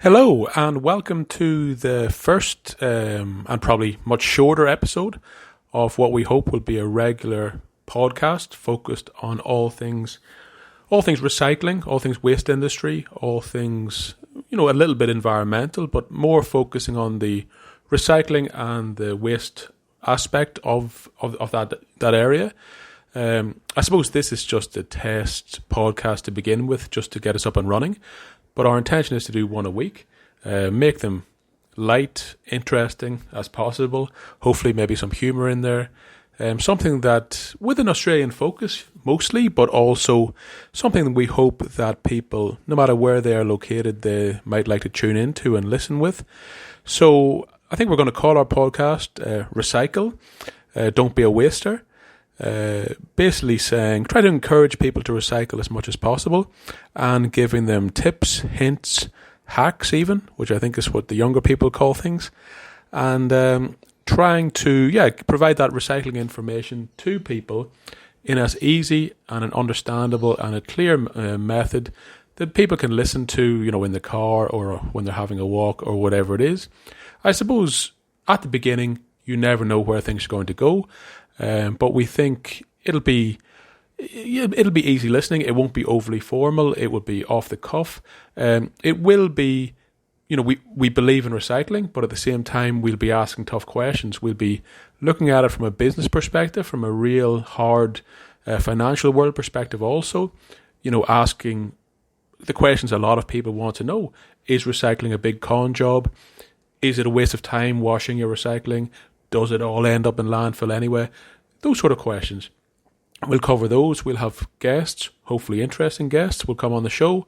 Hello and welcome to the first and probably much shorter episode of what we hope will be a regular podcast focused on all things recycling, all things waste industry, all things, a little bit environmental, but more focusing on the recycling and the waste aspect of that area. I suppose this is just a test podcast to begin with, just to get us up and running. But our intention is to do one a week, make them light, interesting as possible, hopefully maybe some humour in there, something that with an Australian focus mostly, but also something that we hope that people, no matter where they are located, they might like to tune into and listen with. So I think we're going to call our podcast Recycle, Don't Be a Waster. Basically saying try to encourage people to recycle as much as possible and giving them tips, hints, hacks even, which I think is what the younger people call things, and trying to provide that recycling information to people in as easy and an understandable and a clear method that people can listen to, in the car or when they're having a walk or whatever it is. I suppose at the beginning you never know where things are going to go. But we think it'll be easy listening. It won't be overly formal. It will be off the cuff. It will be, we believe in recycling, but at the same time, we'll be asking tough questions. We'll be looking at it from a business perspective, from a real hard financial world perspective also, asking the questions a lot of people want to know. Is recycling a big con job? Is it a waste of time washing your recycling? Does it all end up in landfill anyway? Those sort of questions. We'll cover those. We'll have guests, hopefully interesting guests, will come on the show.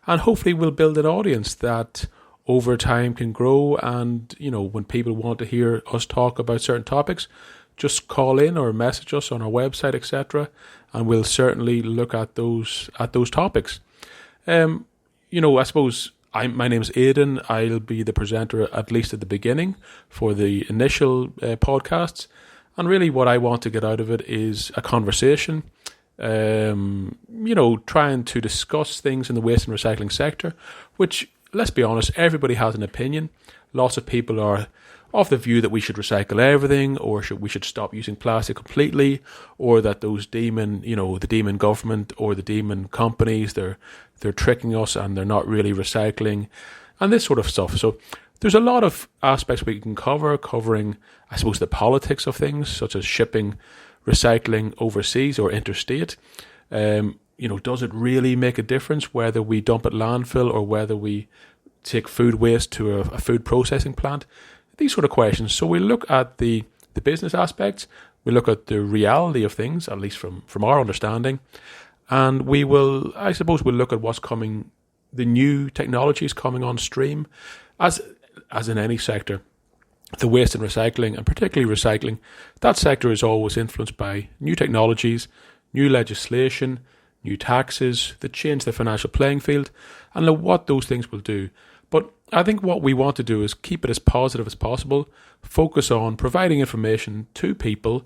And hopefully we'll build an audience that over time can grow. And, when people want to hear us talk about certain topics, just call in or message us on our website, etc. And we'll certainly look at those topics. I suppose my name's Aidan. I'll be the presenter at least at the beginning for the initial podcasts. And really what I want to get out of it is a conversation, trying to discuss things in the waste and recycling sector, which, let's be honest, everybody has an opinion. Lots of people are of the view that we should recycle everything, or we should stop using plastic completely, or that those the demon government or the demon companies, they're tricking us and they're not really recycling, and this sort of stuff. So there's a lot of aspects we can covering, I suppose, the politics of things, such as shipping recycling overseas or interstate. Does it really make a difference whether we dump at landfill or whether we take food waste to a food processing plant? These sort of questions. So we look at the business aspects, we look at the reality of things, at least from our understanding, and we'll look at what's coming, the new technologies coming on stream, as in any sector. The waste and recycling, and particularly recycling, that sector is always influenced by new technologies, new legislation, new taxes that change the financial playing field, and what those things will do. But I think what we want to do is keep it as positive as possible, focus on providing information to people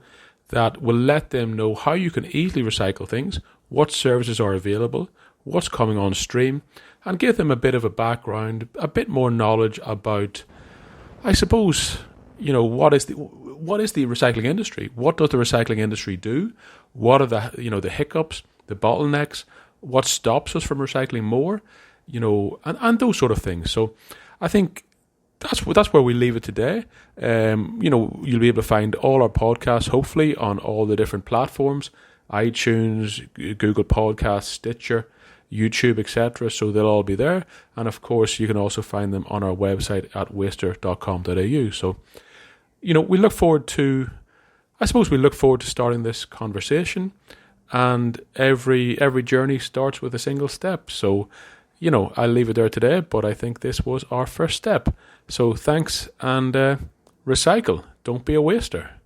that will let them know how you can easily recycle things, what services are available, what's coming on stream, and give them a bit of a background, a bit more knowledge about, I suppose, what is the recycling industry? What does the recycling industry do? What are the hiccups, the bottlenecks? What stops us from recycling more? And those sort of things. So I think that's where we leave it today. You'll be able to find all our podcasts, hopefully, on all the different platforms, iTunes, Google Podcasts, Stitcher, YouTube, etc. So they'll all be there. And of course, you can also find them on our website at waster.com.au. So, we look forward to starting this conversation, and every journey starts with a single step. So, I'll leave it there today, but I think this was our first step. So thanks, and recycle. Don't be a waster.